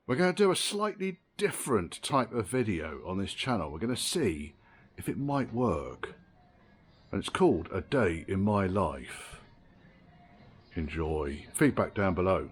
We're going to do a slightly different type of video on this channel. We're going to see if it might work. And it's called A Day in My Life. Enjoy. Feedback down below.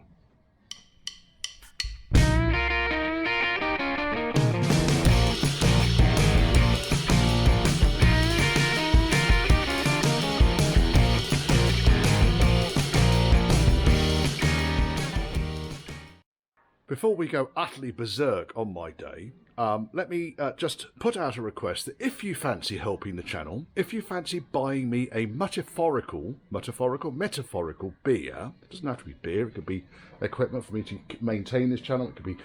Before we go utterly berserk on my day, let me just put out a request that if you fancy helping the channel, if you fancy buying me a metaphorical beer, it doesn't have to be beer, it could be equipment for me to maintain this channel, it could be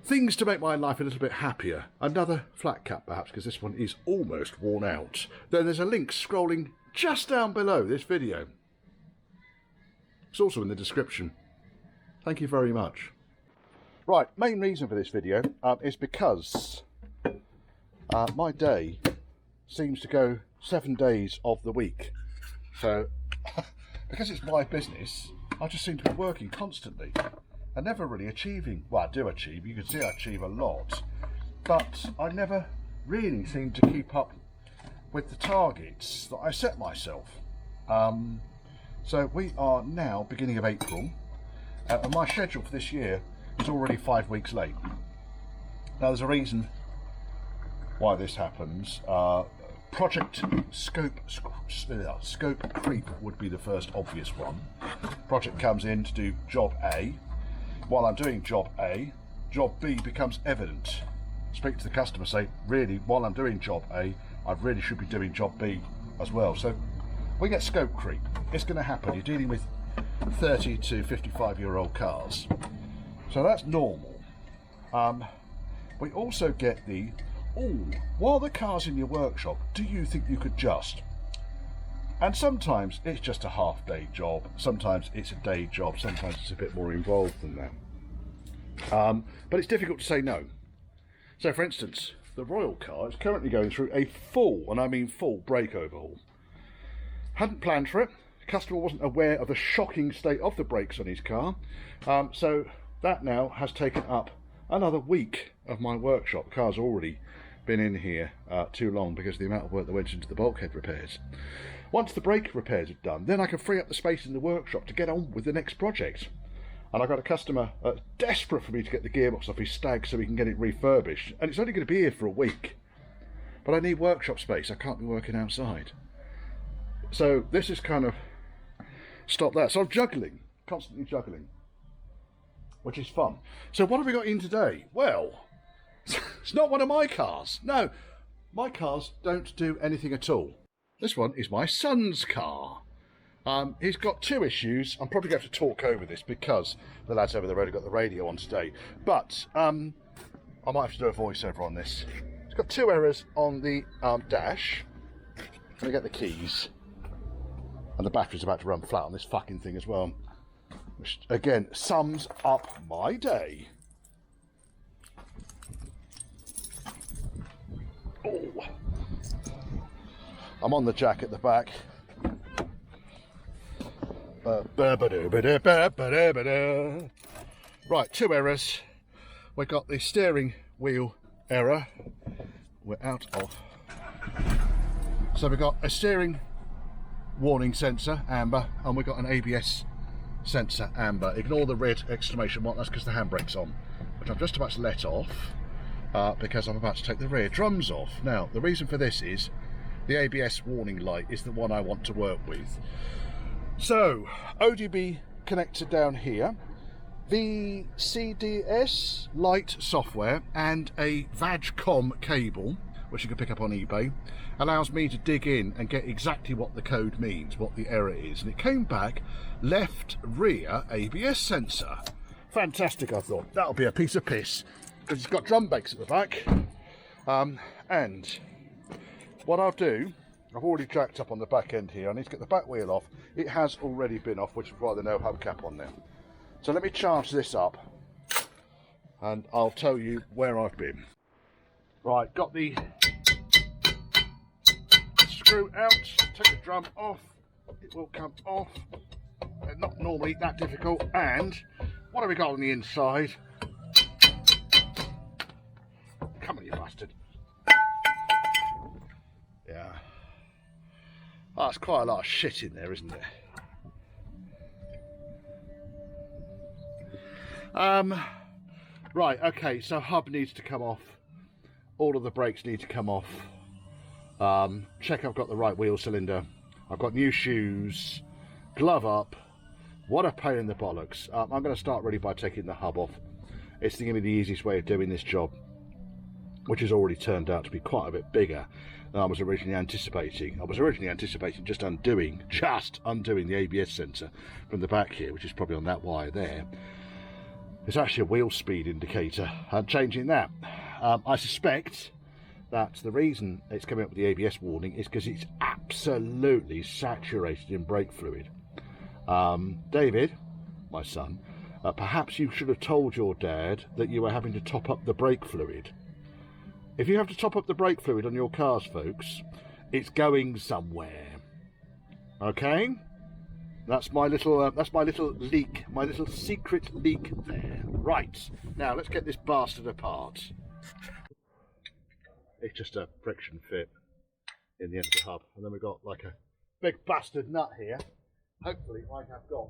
things to make my life a little bit happier, another flat cap perhaps, because this one is almost worn out, then there's a link scrolling just down below this video. It's also in the description. Thank you very much. Right, main reason for this video is because my day seems to go 7 days of the week. So, because it's my business, I just seem to be working constantly and never really achieving. Well, I do achieve, you can see I achieve a lot, but I never really seem to keep up with the targets that I set myself. So we are now beginning of April, and my schedule for this year is already 5 weeks late. Now there's a reason why this happens. Project scope creep would be the first obvious one. Project comes in to do job A. While I'm doing job A, job B becomes evident. Speak to the customer, say, really, while I'm doing job A, I really should be doing job B as well. So we get scope creep. It's going to happen. You're dealing with 30 to 55-year-old cars. So that's normal. We also get the, while the car's in your workshop, do you think you could just? And sometimes it's just a half-day job, sometimes it's a day job, sometimes it's a bit more involved than that. But it's difficult to say no. So for instance, the Royal car is currently going through a full, and I mean full, brake overhaul. Hadn't planned for it. The customer wasn't aware of the shocking state of the brakes on his car. So that now has taken up another week of my workshop. The car's already been in here too long because of the amount of work that went into the bulkhead repairs. Once the brake repairs are done, then I can free up the space in the workshop to get on with the next project. And I've got a customer desperate for me to get the gearbox off his Stag so we can get it refurbished. And it's only going to be here for a week. But I need workshop space. I can't be working outside. So this is kind of stop that. So I'm juggling, constantly juggling, which is fun. So what have we got in today? Well, it's not one of my cars. No, my cars don't do anything at all. This one is my son's car. He's got two issues. I'm probably going to have to talk over this because the lads over the road have got the radio on today. But I might have to do a voiceover on this. It's got two errors on the dash. Let me get the keys. And the battery's about to run flat on this fucking thing as well. Which, again, sums up my day. Oh. I'm on the jack at the back. Right, two errors. We've got the steering wheel error. We're out of. So we've got a steering warning sensor, amber, and we've got an ABS sensor, amber. Ignore the red exclamation mark, that's because the handbrake's on, which I'm just about to let off because I'm about to take the rear drums off. Now, the reason for this is the ABS warning light is the one I want to work with. So, ODB connector down here, the CDS light software and a VAGCOM cable, which you can pick up on eBay, allows me to dig in and get exactly what the code means, what the error is. And it came back, left rear ABS sensor. Fantastic, I thought. That'll be a piece of piss, because it's got drum brakes at the back. And what I'll do, I've already jacked up on the back end here. I need to get the back wheel off. It has already been off, which is why there's no hubcap on there. So let me charge this up, and I'll tell you where I've been. Right, got the screw out, take the drum off, it will come off, not normally that difficult. And what have we got on the inside? come on, you bastard. Yeah. Oh, that's quite a lot of shit in there, isn't it? Right, okay, so hub needs to come off. All of the brakes need to come off. Check I've got the right wheel cylinder. I've got new shoes. Glove up. What a pain in the bollocks. I'm going to start really by taking the hub off. It's going to be the easiest way of doing this job, which has already turned out to be quite a bit bigger than I was originally anticipating. I was originally anticipating just undoing the ABS sensor from the back here, which is probably on that wire there. It's actually a wheel speed indicator. I'm changing that. I suspect that the reason it's coming up with the ABS warning is because it's absolutely saturated in brake fluid. David, my son, perhaps you should have told your dad that you were having to top up the brake fluid. If you have to top up the brake fluid on your cars, folks, it's going somewhere. Okay? That's my little leak, my little secret leak there. Right, now let's get this bastard apart. It's just a friction fit in the end of the hub, and then we've got like a big bastard nut here. Hopefully I have got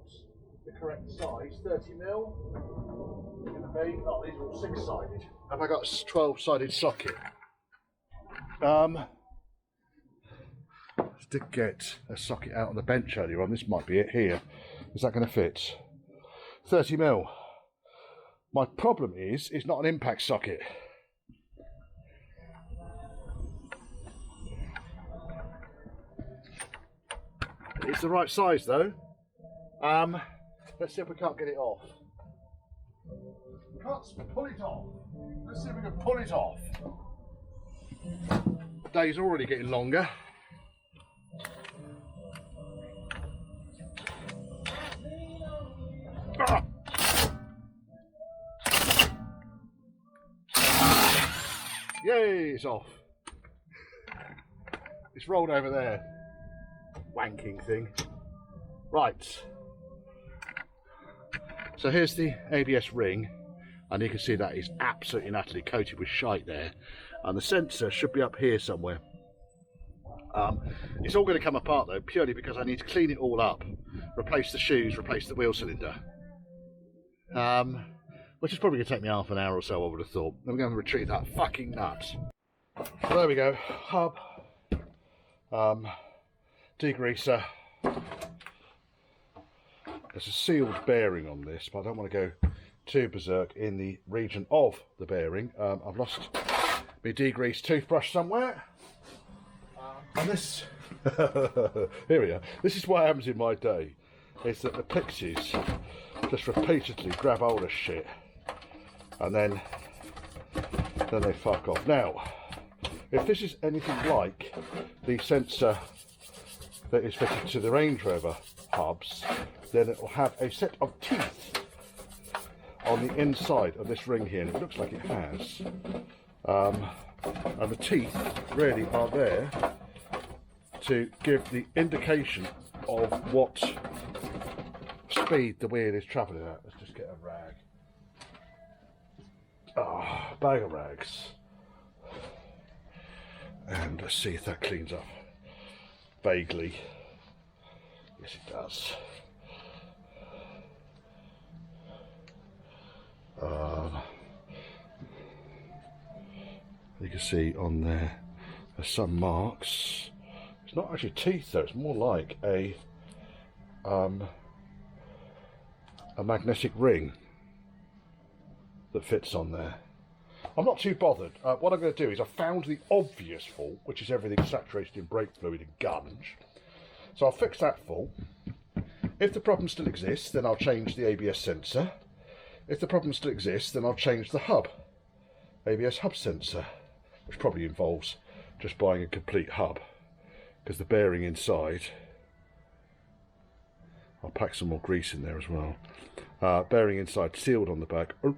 the correct size, 30mm. Oh, these are all 6-sided. Have I got a 12-sided socket? Did get a socket out on the bench earlier on. This might be it here. Is that going to fit? 30mm. My problem is it's not an impact socket. It's the right size though. Let's see if we can't get it off. We can't pull it off. Let's see if we can pull it off. The day's already getting longer. Ah! Yay, it's off. It's rolled over there. Wanking thing. Right. So here's the ABS ring, and you can see that is absolutely and utterly coated with shite there. And the sensor should be up here somewhere. It's all going to come apart though, purely because I need to clean it all up, replace the shoes, replace the wheel cylinder. Which is probably going to take me half an hour or so, I would have thought. Then we're going to retrieve that fucking nut. So there we go. Hub. Degreaser. There's a sealed bearing on this, but I don't want to go too berserk in the region of the bearing. I've lost my degrease toothbrush somewhere. And this, here we are. This is what happens in my day. Is that the pixies just repeatedly grab hold of shit, and then they fuck off. Now, if this is anything like the sensor that is fitted to the Range Rover hubs, then it will have a set of teeth on the inside of this ring here, and it looks like it has. And the teeth really are there to give the indication of what speed the wheel is travelling at. Let's just get a rag. Bag of rags. And let's see if that cleans up vaguely. Yes, it does. You can see on there there's some marks. It's not actually teeth though, it's more like a magnetic ring that fits on there. I'm not too bothered. What I'm going to do is I found the obvious fault, which is everything saturated in brake fluid and gunge. So I'll fix that fault. If the problem still exists, then I'll change the ABS sensor. If the problem still exists, then I'll change the hub, ABS hub sensor, which probably involves just buying a complete hub, because the bearing inside, I'll pack some more grease in there as well. Bearing inside sealed on the back, and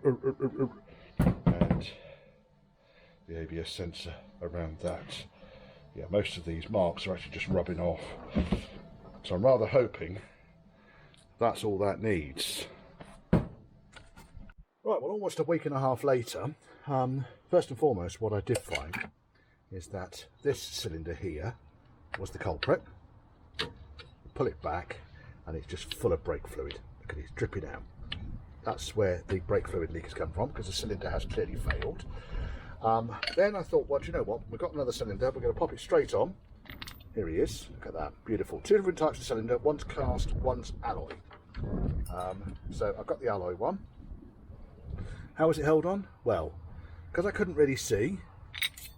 the ABS sensor around that. Yeah, most of these marks are actually just rubbing off. So I'm rather hoping that's all that needs. Right, well, almost a week and a half later, first and foremost, what I did find is that this cylinder here was the culprit. Pull it back and it's just full of brake fluid. Look at it, it's dripping out. That's where the brake fluid leak has come from, because the cylinder has clearly failed. Then I thought, well, do you know what? We've got another cylinder, we're going to pop it straight on. Here he is, look at that, beautiful. Two different types of cylinder, one's cast, one's alloy. So I've got the alloy one. How was it held on? Well, because I couldn't really see,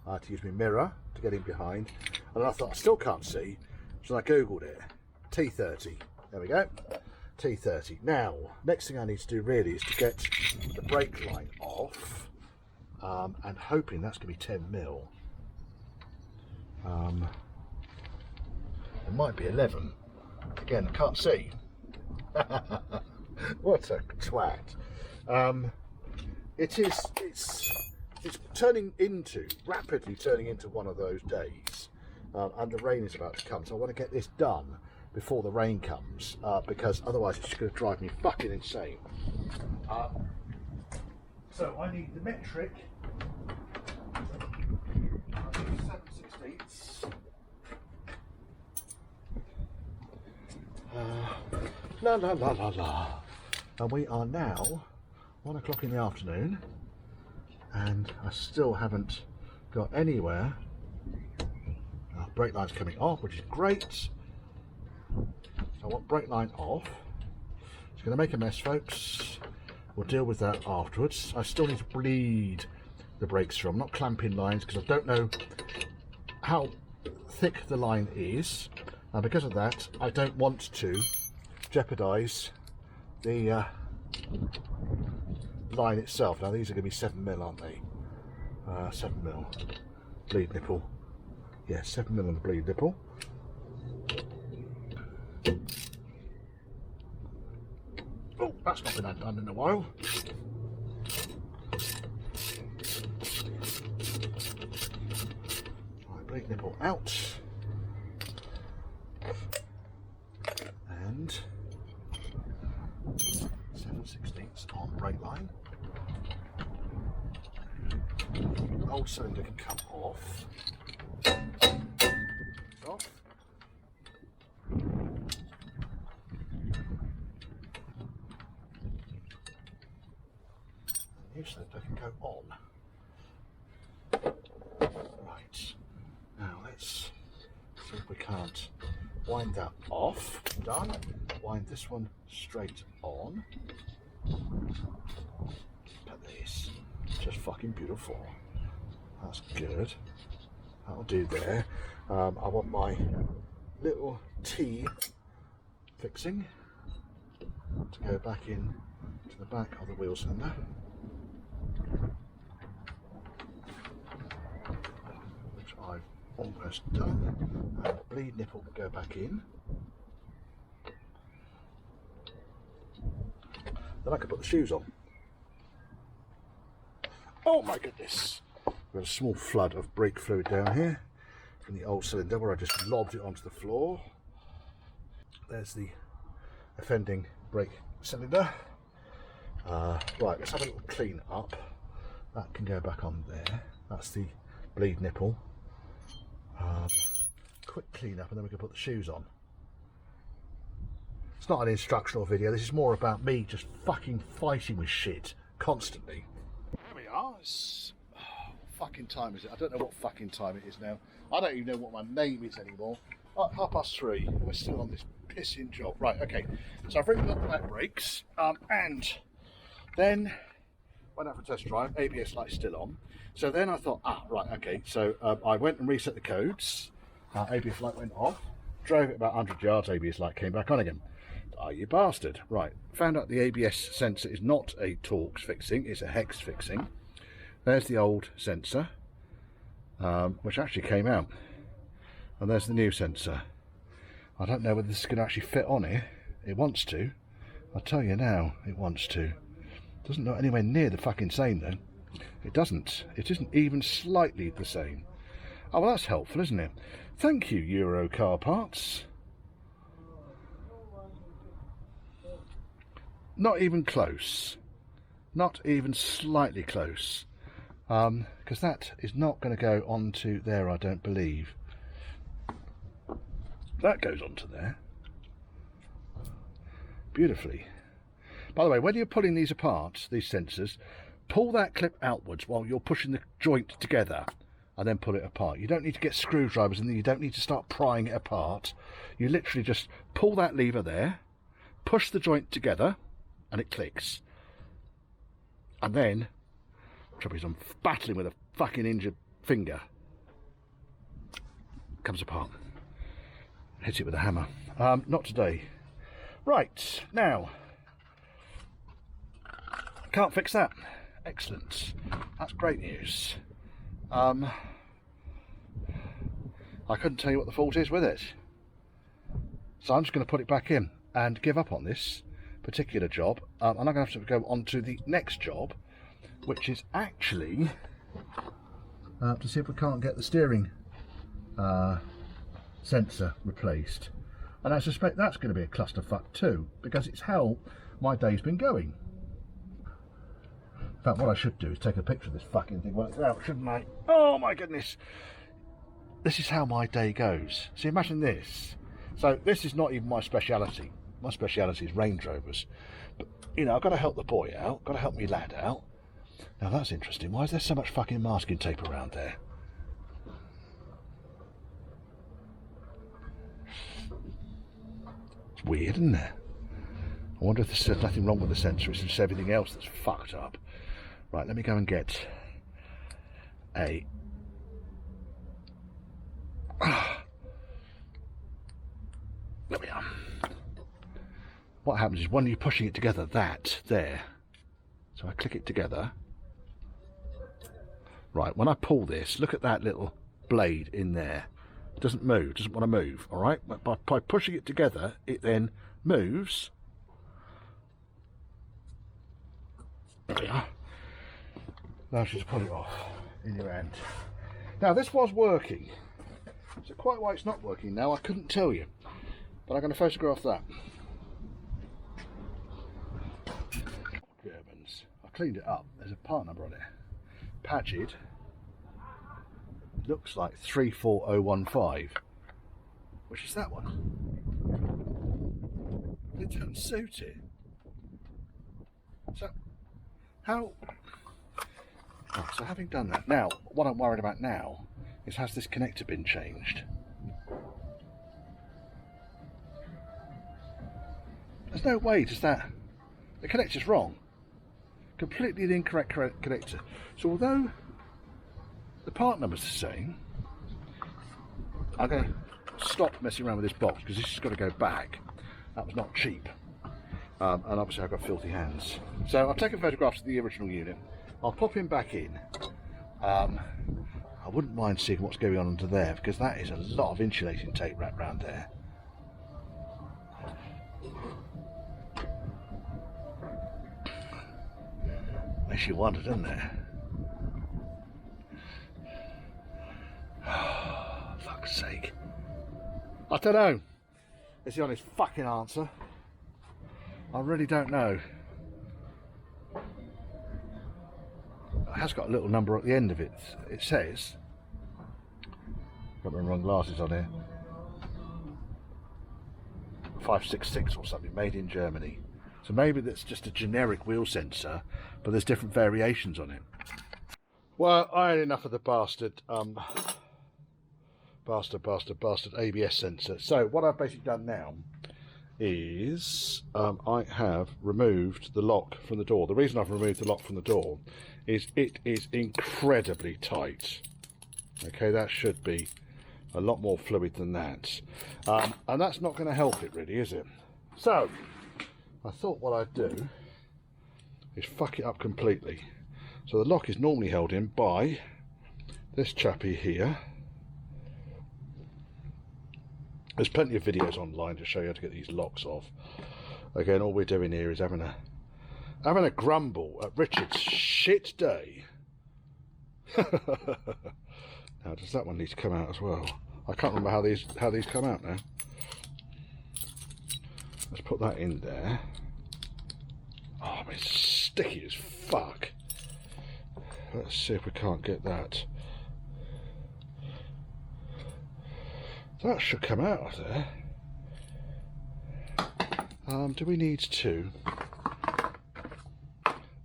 I had to use my mirror to get in behind, and I thought I still can't see, so I googled it. T30. There we go. T30. Now, next thing I need to do really is to get the brake line off, and hoping that's going to be 10mm. It might be 11. Again, I can't see. What a twat. It's rapidly turning into one of those days, and the rain is about to come, so I want to get this done before the rain comes, because otherwise it's going to drive me fucking insane. So I need the metric 7/16. La la la la la. And we are now 1 o'clock in the afternoon, and I still haven't got anywhere. Brake line's coming off, which is great. So I want brake line off. It's going to make a mess, folks. We'll deal with that afterwards. I still need to bleed the brakes through. I'm not clamping lines because I don't know how thick the line is, and because of that I don't want to jeopardise the line itself. Now these are going to be 7mm, aren't they? 7mm bleed nipple. Yeah, 7mm on the bleed nipple. Oh, that's not been undone in a while. Right, bleed nipple out. And 7/16 on brake line. The old cylinder can come off. Off. The new cylinder can go on. Right. Now let's see if we can't wind that off. Done. Wind this one straight on. Look at this. Just fucking beautiful. That's good. That'll do there. I want my little T fixing to go back in to the back of the wheel cylinder. Which I've almost done. And the bleed nipple will go back in. Then I can put the shoes on. Oh my goodness! We've got a small flood of brake fluid down here from the old cylinder where I just lobbed it onto the floor. There's the offending brake cylinder. Right, let's have a little clean up. That can go back on there. That's the bleed nipple. Quick clean up and then we can put the shoes on. It's not an instructional video, this is more about me just fucking fighting with shit constantly. There we are. Fucking time is it? I don't know what fucking time it is now. I don't even know what my name is anymore. 3:30. We're still on this pissing job. Right, okay. So I've ripped up the back brakes, and then went out for a test drive. ABS light's still on. So then I thought, right, okay. So I went and reset the codes. ABS light went off. Drove it about 100 yards. ABS light came back on again. You bastard. Right, found out the ABS sensor is not a Torx fixing, it's a hex fixing. There's the old sensor, which actually came out, and there's the new sensor. I don't know whether this is going to actually fit on here. It wants to. I'll tell you now, it wants to. Doesn't look anywhere near the fucking same though. It doesn't. It isn't even slightly the same. Oh well, that's helpful, isn't it? Thank you, Euro Car Parts. Not even close. Not even slightly close. Because that is not going to go onto there, I don't believe. That goes onto there. Beautifully. By the way, when you're pulling these apart, these sensors, pull that clip outwards while you're pushing the joint together and then pull it apart. You don't need to get screwdrivers and you don't need to start prying it apart. You literally just pull that lever there, push the joint together, and it clicks. And then, trouble is I'm battling with a fucking injured finger. Comes apart. Hit it with a hammer. Not today. Right, now. Can't fix that. Excellent. That's great news. I couldn't tell you what the fault is with it. So I'm just going to put it back in and give up on this particular job. And I'm going to have to go on to the next job, which is actually to see if we can't get the steering sensor replaced. And I suspect that's going to be a clusterfuck too, because it's how my day's been going. In fact, what I should do is take a picture of this fucking thing while it's out, shouldn't I? Oh my goodness! This is how my day goes. See, imagine this. So this is not even my speciality. My speciality is Range Rovers. But, you know, I've got to help the boy out, got to help me lad out. Now that's interesting. Why is there so much fucking masking tape around there? It's weird, isn't it? I wonder if there's nothing wrong with the sensor, it's just everything else that's fucked up. Right, let me go and get a... There we are. What happens is when you're pushing it together, that there. So I click it together. Right, when I pull this, look at that little blade in there. It doesn't move, doesn't want to move, all right? By pushing it together, it then moves. There we are. Now just pull it off in your hand. Now this was working. So quite why it's not working now, I couldn't tell you. But I'm going to photograph that. Germans. I cleaned it up. There's a part number on it. Pagid. Looks like 34015. Which is that one? It don't suit it. So, how... Oh, so having done that, now, what I'm worried about now is has this connector been changed? There's no way does that... The connector's wrong. Completely the incorrect connector. So although the part number's the same, I'm going to stop messing around with this box because this has got to go back. That was not cheap. And obviously I've got filthy hands. So I've taken photographs of the original unit. I'll pop him back in. I wouldn't mind seeing what's going on under there because that is a lot of insulating tape wrapped around there. Makes you wonder, doesn't it? Oh, fuck's sake. I don't know. Is the honest fucking answer. I really don't know. It has got a little number at the end of it. It says, got my wrong glasses on here, 566 or something, made in Germany. So maybe that's just a generic wheel sensor, but there's different variations on it. Well, I had enough of the bastard ABS sensor. So what I've basically done now is I have removed the lock from the door. The reason I've removed the lock from the door is it is incredibly tight. Okay, that should be a lot more fluid than that. And that's not going to help it really, is it? So I thought what I'd do is fuck it up completely. So the lock is normally held in by this chappy here. There's plenty of videos online to show you how to get these locks off. Again, all we're doing here is having a grumble at Richard's shit day. Now, does that one need to come out as well? I can't remember how these come out now. Let's put that in there. Oh, I mean, it's sticky as fuck. Let's see if we can't get that. That should come out of there. Do we need to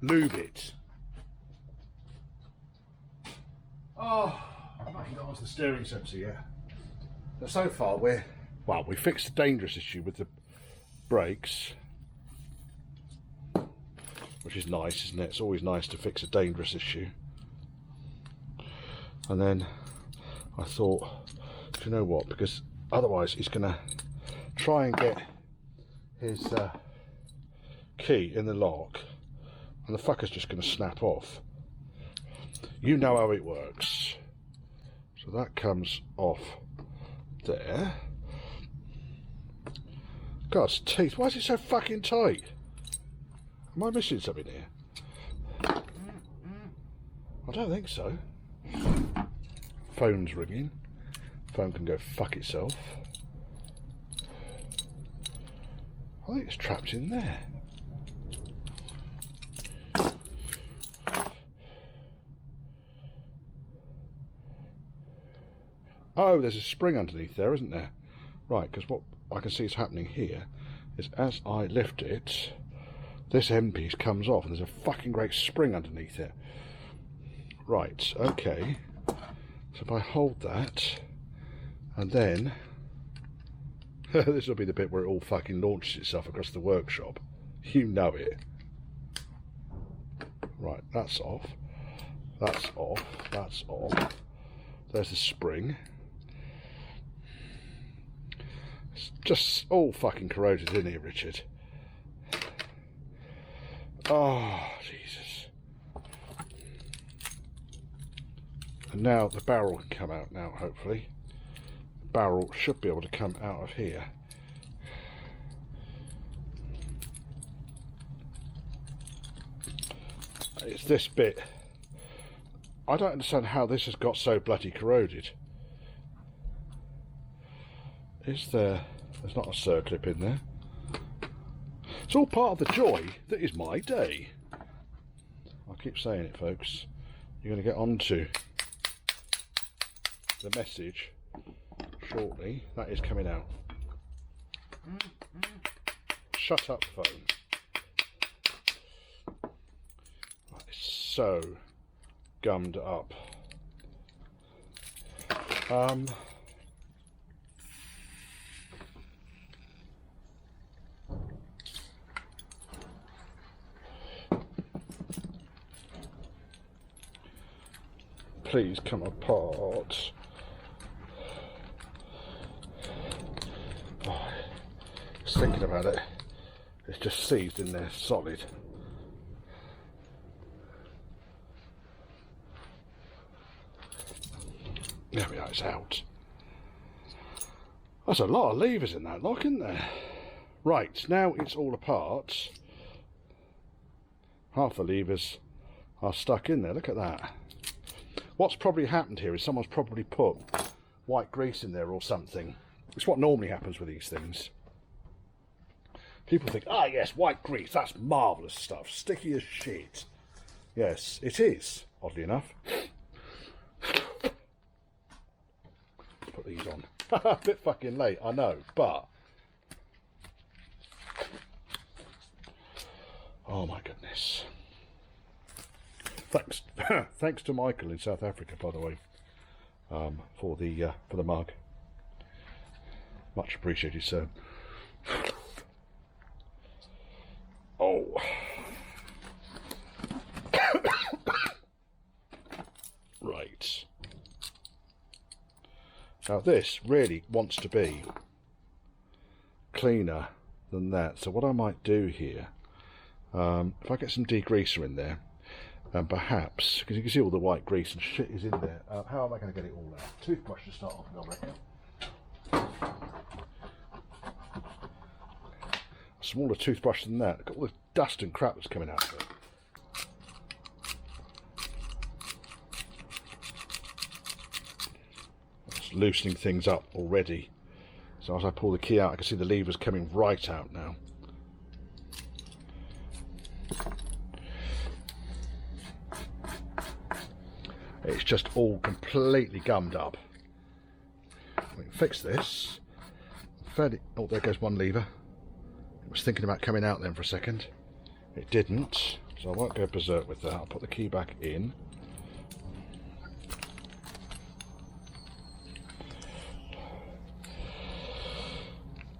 lube it? Oh, I've not even got onto the steering sensor yet. But so far we fixed the dangerous issue with the brakes, which is nice, isn't it? It's always nice to fix a dangerous issue. And then I thought, do you know what? Because otherwise he's going to try and get his key in the lock, and the fucker's just going to snap off. You know how it works. So that comes off there. God's teeth, why is it so fucking tight? Am I missing something here? I don't think so. Phone's ringing. Phone can go fuck itself. I think it's trapped in there. Oh, there's a spring underneath there, isn't there? Right, because what I can see is happening here is as I lift it, this end piece comes off and there's a fucking great spring underneath it. Right, okay. So if I hold that, and then this will be the bit where it all fucking launches itself across the workshop. You know it. Right, that's off. That's off. That's off. There's the spring. It's just all fucking corroded in here, Richard. Oh, Jesus. And now the barrel can come out now, hopefully. The barrel should be able to come out of here. It's this bit. I don't understand how this has got so bloody corroded. Is there... There's not a circlip in there. It's all part of the joy that is my day. I'll keep saying it, folks. You're going to get onto the message shortly. That is coming out. Shut up, phone. It's so gummed up. Please come apart. Oh, just thinking about it, it's just seized in there solid. There we are, it's out. That's a lot of levers in that lock, isn't there? Right, now it's all apart. Half the levers are stuck in there, look at that. What's probably happened here is someone's probably put white grease in there or something. It's what normally happens with these things. People think, ah yes, white grease, that's marvellous stuff, sticky as shit. Yes, it is, oddly enough. Put these on. A bit fucking late, I know, but... Oh my goodness. Thanks to Michael in South Africa, by the way, for the mug. Much appreciated, sir. Oh. Right. Now this really wants to be cleaner than that. So what I might do here, if I get some degreaser in there, and perhaps, because you can see all the white grease and shit is in there, how am I going to get it all out? Toothbrush to start off with, I reckon. A smaller toothbrush than that. Look at all the dust and crap that's coming out of it. That's loosening things up already. So as I pull the key out, I can see the levers coming right out now. It's just all completely gummed up. We can fix this. Fairly. Oh, there goes one lever. I was thinking about coming out then for a second. It didn't, so I won't go berserk with that. I'll put the key back in.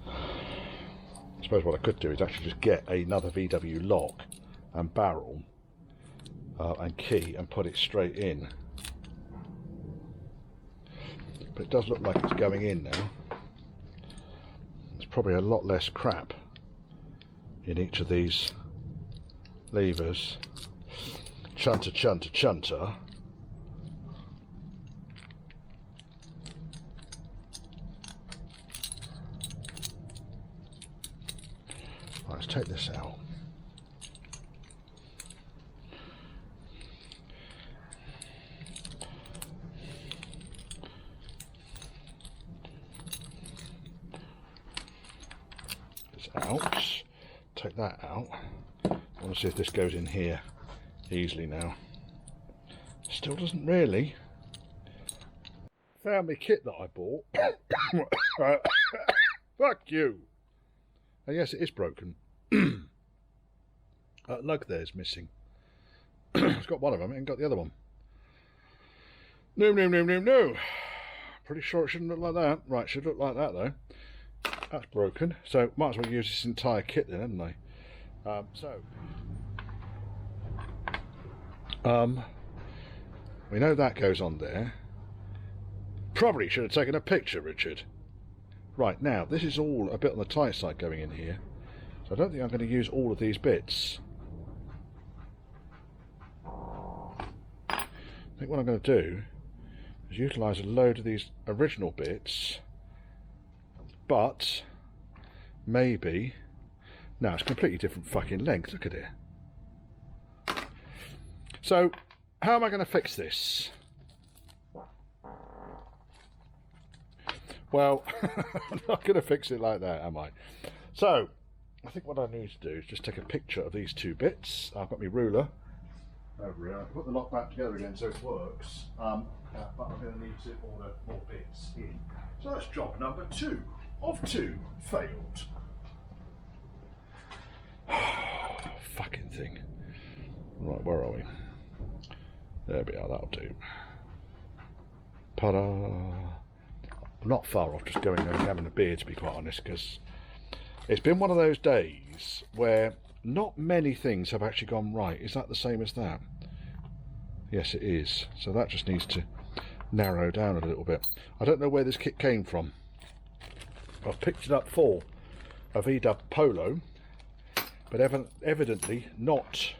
I suppose what I could do is actually just get another VW lock and barrel and key and put it straight in. But it does look like it's going in now. There's probably a lot less crap in each of these levers. Chunter, chunter, chunter. Right, let's take this out. It's out. Take that out. I want to see if this goes in here easily now. Still doesn't really. Found my kit that I bought. Fuck you. And yes, it is broken. Lug there's missing. It's got one of them, it ain't got the other one. No, no, no, no, no. Pretty sure it shouldn't look like that. Right, should look like that though. That's broken, so might as well use this entire kit then, hadn't I? We know that goes on there. Probably should have taken a picture, Richard. Right, now, this is all a bit on the tight side going in here, so I don't think I'm going to use all of these bits. I think what I'm going to do is utilise a load of these original bits, but maybe... No, it's a completely different fucking length, look at it. So, how am I going to fix this? Well, I'm not going to fix it like that, am I? So, I think what I need to do is just take a picture of these two bits. I've got my ruler over here. I'll put the lock back together again so it works. But I'm going to need to order more bits in. So that's job number 2 of 2 failed. Fucking thing. Right, where are we? There we are, that'll do. Ta-da! I'm not far off just going there and having a beer, to be quite honest, because it's been one of those days where not many things have actually gone right. Is that the same as that? Yes, it is. So that just needs to narrow down a little bit. I don't know where this kit came from. I've picked it up for a VW Polo, but evidently not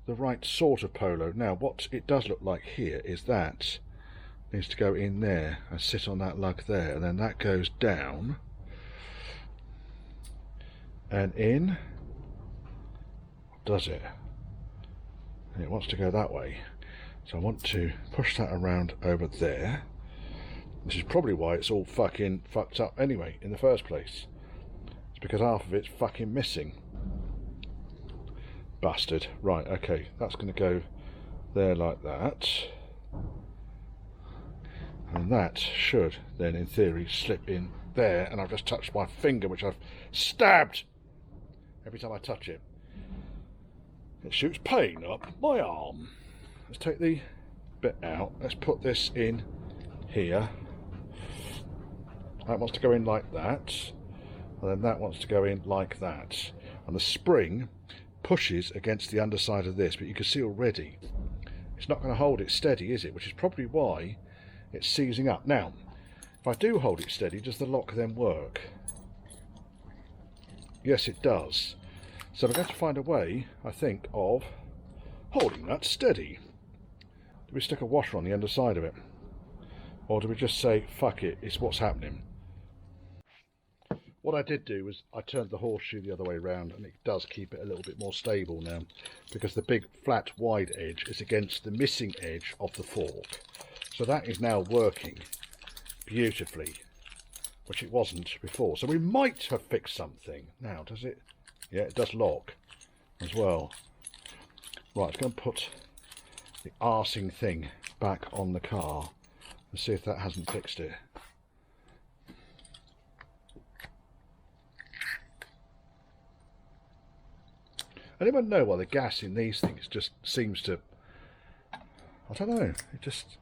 the right sort of Polo. Now, what it does look like here is that needs to go in there and sit on that lug there, and then that goes down and in. Does it? And it wants to go that way, so I want to push that around over there. This is probably why it's all fucking fucked up anyway in the first place. It's because half of it's fucking missing. Bastard. Right, okay, that's going to go there like that. And that should then, in theory, slip in there. And I've just touched my finger, which I've stabbed every time I touch it. It shoots pain up my arm. Let's take the bit out. Let's put this in here. That wants to go in like that. And then that wants to go in like that. And the spring pushes against the underside of this, but you can see already it's not going to hold it steady, is it? Which is probably why it's seizing up. Now, if I do hold it steady, does the lock then work? Yes, it does. So I'm going to find a way, I think, of holding that steady. Do we stick a washer on the underside of it? Or do we just say, fuck it, it's what's happening? What I did do was I turned the horseshoe the other way around, and it does keep it a little bit more stable now, because the big flat wide edge is against the missing edge of the fork. So that is now working beautifully, which it wasn't before. So we might have fixed something. Now, does it? Yeah, it does lock as well. Right, it's going to put the arsing thing back on the car and see if that hasn't fixed it. Anyone know why the gas in these things just seems to, I don't know, it just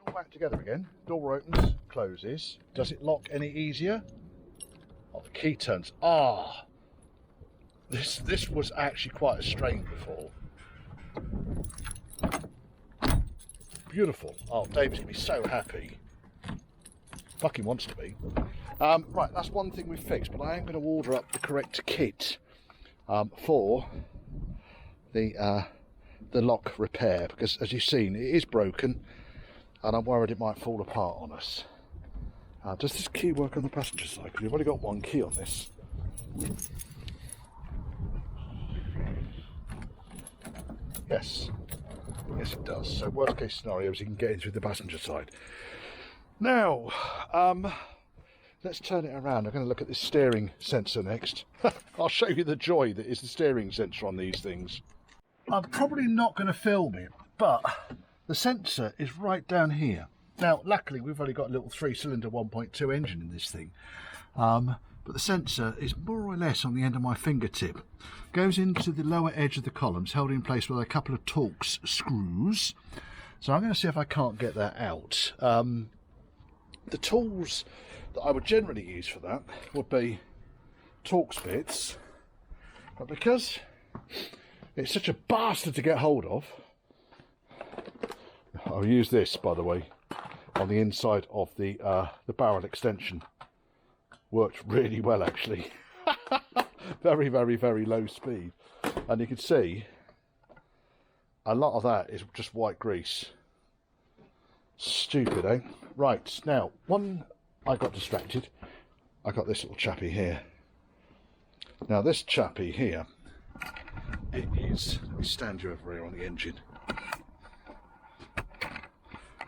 all back together again. Door opens, closes. Does it lock any easier? Oh, the key turns. This was actually quite a strain before. Beautiful. Oh, David's gonna be so happy. Fucking wants to be. Right, that's one thing we've fixed, but I am going to order up the correct kit for the lock repair, because as you've seen, it is broken and I'm worried it might fall apart on us. Does this key work on the passenger side? Because we've only got one key on this. Yes, it does. So worst case scenario is you can get in through the passenger side. Now, let's turn it around. I'm going to look at this steering sensor next. I'll show you the joy that is the steering sensor on these things. I'm probably not going to film it, but the sensor is right down here. Now, luckily, we've only got a little 3-cylinder 1.2 engine in this thing. But the sensor is more or less on the end of my fingertip. Goes into the lower edge of the columns, held in place with a couple of Torx screws. So I'm going to see if I can't get that out. The tools that I would generally use for that would be Torx bits, but because it's such a bastard to get hold of, I'll use this, by the way, on the inside of the barrel extension. Worked really well, actually. Very, very, very low speed, and you can see a lot of that is just white grease. Stupid, eh? Right, now, I got distracted. I got this little chappy here. Now this chappy here, it is, let me stand you over here on the engine.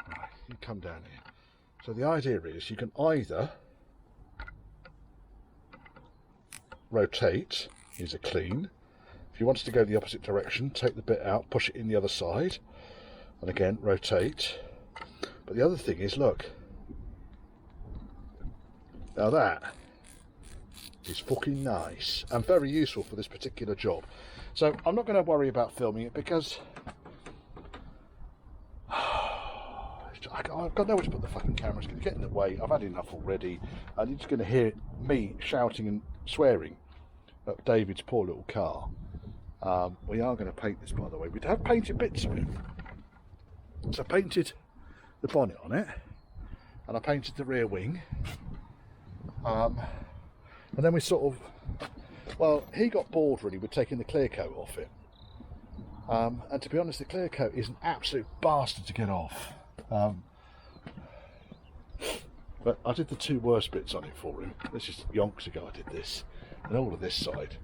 Right, you come down here. So the idea is you can either rotate, here's a clean. If you wanted to go the opposite direction, take the bit out, push it in the other side, and again, rotate. But the other thing is, look, now that is fucking nice and very useful for this particular job. So I'm not going to worry about filming it because I've got nowhere to put the fucking camera. It's going to get in the way. I've had enough already, and you're just going to hear me shouting and swearing at David's poor little car. We are going to paint this, by the way. We have painted bits of it. So I painted the bonnet on it, and I painted the rear wing. And then we sort of, well, he got bored really with taking the clear coat off it. And to be honest, the clear coat is an absolute bastard to get off. But I did the two worst bits on it for him. This is yonks ago I did this. And all of this side.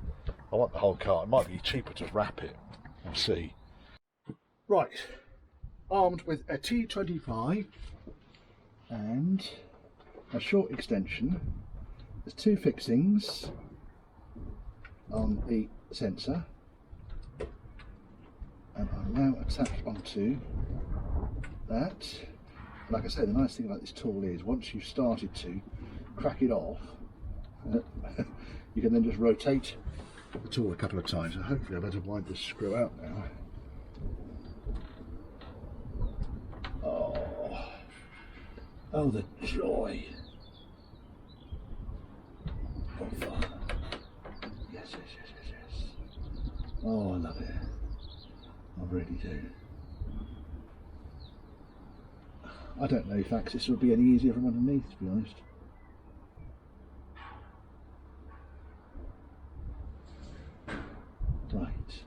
I want the whole car. It might be cheaper to wrap it. We'll see. Right. Armed with a T25 and a short extension. There's two fixings on the sensor, and I'm now attached onto that. Like I say, the nice thing about this tool is once you've started to crack it off, you can then just rotate the tool a couple of times, and hopefully I better wind this screw out now. Oh, the joy of fun. Yes. Oh, I love it. I really do. I don't know if access would be any easier from underneath, to be honest. Right,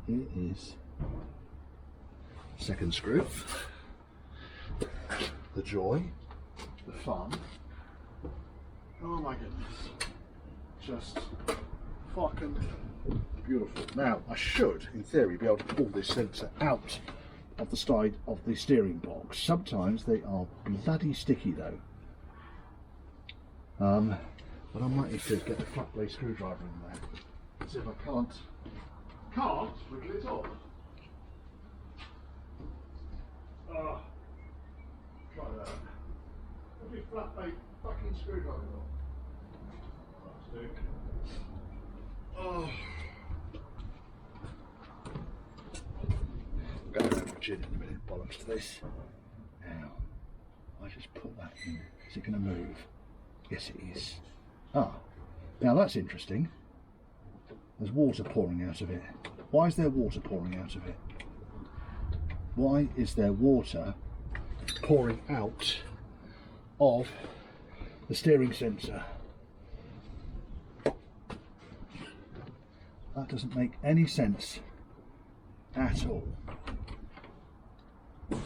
here is second screw. The joy, the fun. Oh my goodness, just fucking beautiful. Now I should, in theory, be able to pull this sensor out of the side of the steering box. Sometimes they are bloody sticky though. But I might need to get the flat blade screwdriver in there. See if I can't wiggle it off. flat bait fucking screwdriver. Oh. Go around for gin in a minute, bollocks to this. Now, I just put that in. Is it going to move? Yes, it is. Ah, now that's interesting. There's water pouring out of it. Why is there water pouring out of it? Why is there water pouring out of the steering sensor? That doesn't make any sense at all. Here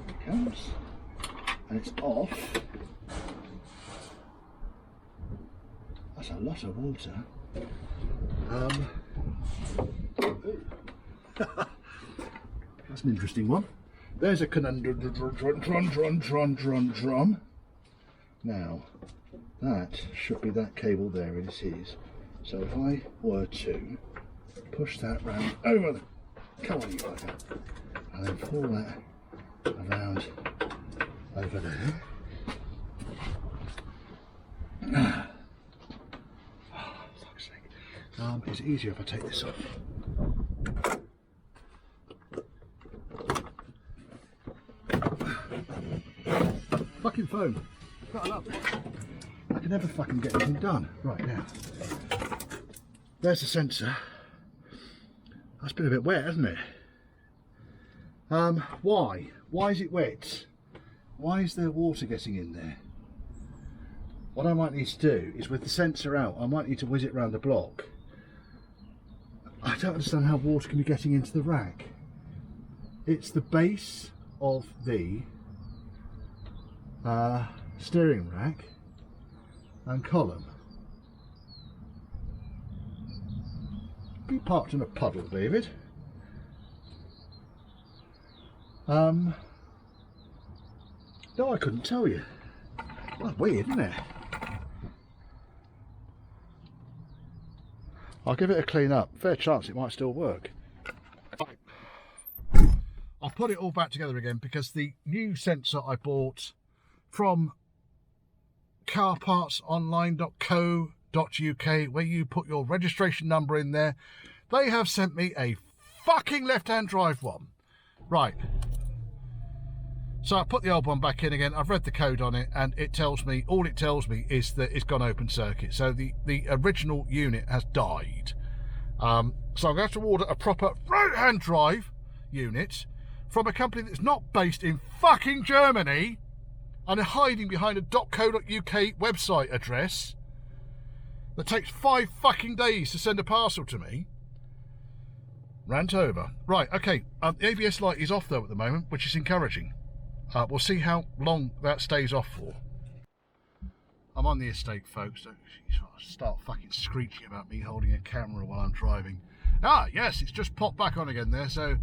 it comes, and it's off. That's a lot of water. That's an interesting one. There's a conundrum. Now, that should be that cable there. It is. So if I were to push that round over the, come on you fucker, and then pull that around over there. Fuck's sake. It's easier if I take this off. Fucking phone. Shut up. I can never fucking get anything done. Right now. There's the sensor. That's been a bit wet, hasn't it? Why? Why is it wet? Why is there water getting in there? What I might need to do is, with the sensor out, I might need to whiz it around the block. I don't understand how water can be getting into the rack. It's the base of the steering rack and column. Be parked in a puddle, David. No, I couldn't tell you. That's weird, isn't it? I'll give it a clean up. Fair chance it might still work. I'll put it all back together again because the new sensor I bought from carpartsonline.co.uk, where you put your registration number in there, they have sent me a fucking left-hand drive one. Right. So I put the old one back in again. I've read the code on it, and it tells me, all it tells me is that it's gone open circuit. So the original unit has died. So I'm going to have to order a proper right-hand drive unit from a company that's not based in fucking Germany and are hiding behind a .co.uk website address that takes 5 fucking days to send a parcel to me. Rant over. Right, okay. The ABS light is off though at the moment, which is encouraging. We'll see how long that stays off for. I'm on the estate, folks. Don't start fucking screeching about me holding a camera while I'm driving. Ah, yes, it's just popped back on again there. So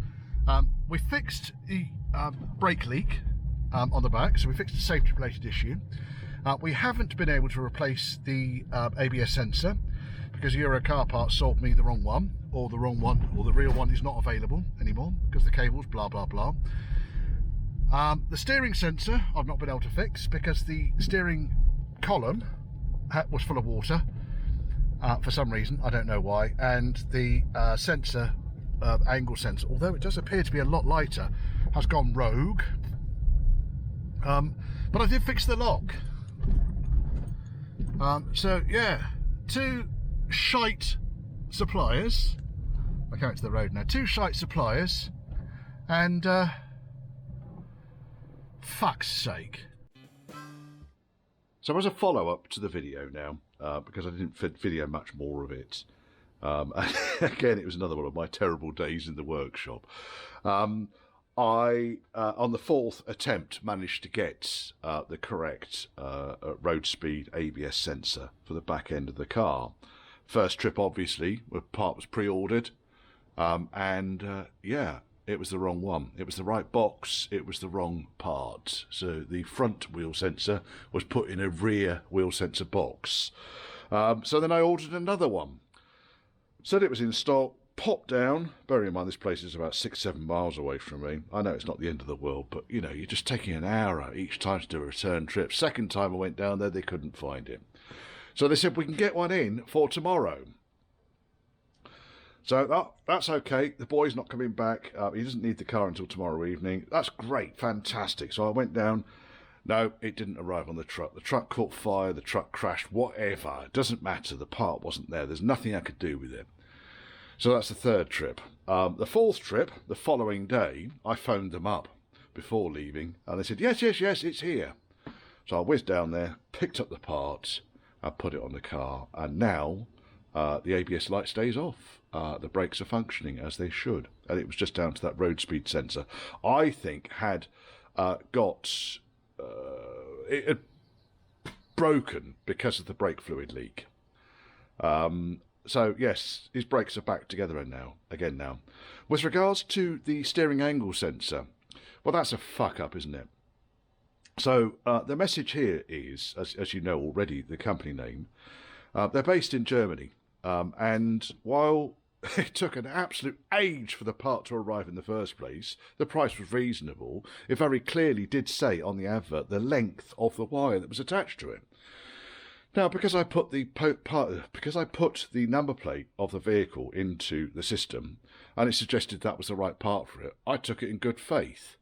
we fixed the brake leak on the back. So we fixed a safety-related issue. We haven't been able to replace the ABS sensor because Euro Car Parts sold me the wrong one, or the real one is not available anymore because the cables, blah, blah, blah. The steering sensor I've not been able to fix because the steering column was full of water for some reason, I don't know why, and the sensor, angle sensor, although it does appear to be a lot lighter, has gone rogue. But I did fix the lock. So yeah, 2 shite suppliers. I come out to the road now. 2 shite suppliers, and fuck's sake. So as a follow-up to the video now, because I didn't video much more of it, again, it was another one of my terrible days in the workshop. I, on the 4th attempt, managed to get the correct road speed ABS sensor for the back end of the car. First trip, obviously, the part was pre-ordered, and yeah, it was the wrong one. It was the right box, it was the wrong part. So the front wheel sensor was put in a rear wheel sensor box. So then I ordered another one. Said it was in stock, pop down. Bearing in mind this place is about 6-7 miles away from me. I know it's not the end of the world, but you know, you're just taking an hour each time to do a return trip. Second time I went down there, they couldn't find it. So they said, we can get one in for tomorrow. So that's okay. The boy's not coming back. He doesn't need the car until tomorrow evening. That's great. Fantastic. So I went down. No, it didn't arrive on the truck. The truck caught fire. The truck crashed. Whatever. It doesn't matter. The part wasn't there. There's nothing I could do with it. So that's the third trip. The fourth trip, the following day, I phoned them up before leaving. And they said, yes, it's here. So I whizzed down there, picked up the parts, and put it on the car. And now the ABS light stays off. The brakes are functioning as they should. And it was just down to that road speed sensor. I think had it had broken because of the brake fluid leak. So yes, his brakes are back together again now. With regards to the steering angle sensor, well, that's a fuck up, isn't it? So the message here is, as you know already, the company name. They're based in Germany, and while it took an absolute age for the part to arrive in the first place, the price was reasonable. It very clearly did say on the advert the length of the wire that was attached to it. Now, because I put the number plate of the vehicle into the system, and it suggested that was the right part for it, I took it in good faith.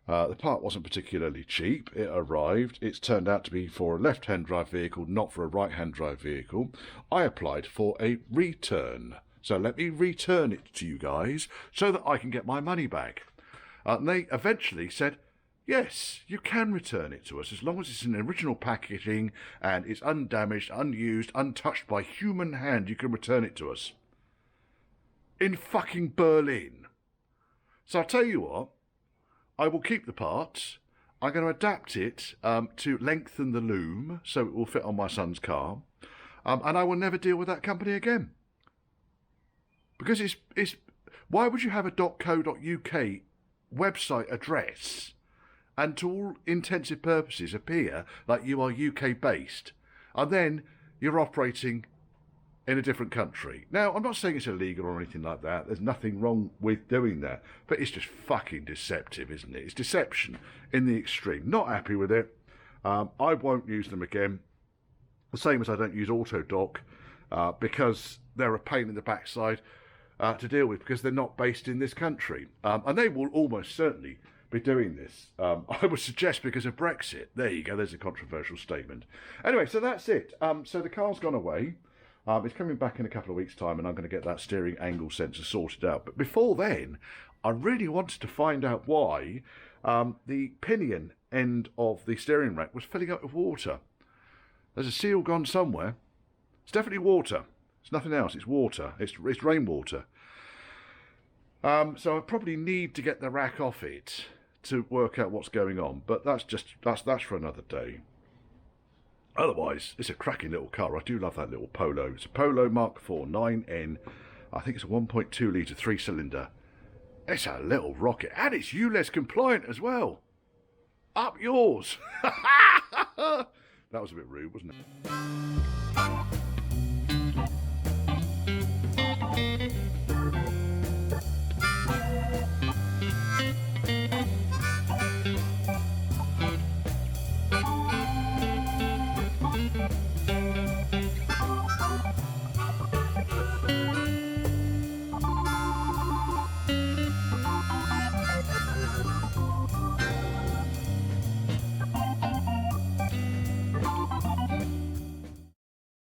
The part wasn't particularly cheap. It arrived. It's turned out to be for a left-hand drive vehicle, not for a right-hand drive vehicle. I applied for a return. So let me return it to you guys so that I can get my money back. And they eventually said, yes, you can return it to us as long as it's in original packaging and it's undamaged, unused, untouched by human hand. You can return it to us. In fucking Berlin. So I'll tell you what, I will keep the parts. I'm going to adapt it to lengthen the loom so it will fit on my son's car. And I will never deal with that company again. Because it's why would you have a .co.uk website address and to all intensive purposes appear like you are UK based and then you're operating in a different country? Now, I'm not saying it's illegal or anything like that. There's nothing wrong with doing that. But it's just fucking deceptive, isn't it? It's deception in the extreme. Not happy with it. I won't use them again. The same as I don't use Autodoc because they're a pain in the backside to deal with because they're not based in this country. And they will almost certainly be doing this. I would suggest because of Brexit. There you go. There's a controversial statement. Anyway, so that's it. So the car's gone away. It's coming back in a couple of weeks' time and I'm going to get that steering angle sensor sorted out. But before then, I really wanted to find out why the pinion end of the steering rack was filling up with water. There's a seal gone somewhere. It's definitely water. It's nothing else. It's water. It's rainwater. So I probably need to get the rack off it to work out what's going on. But that's for another day. Otherwise, it's a cracking little car. I do love that little Polo. It's a Polo Mark IV 9N. I think it's a 1.2 litre 3-cylinder. It's a little rocket. And it's ULEZ compliant as well. Up yours. That was a bit rude, wasn't it?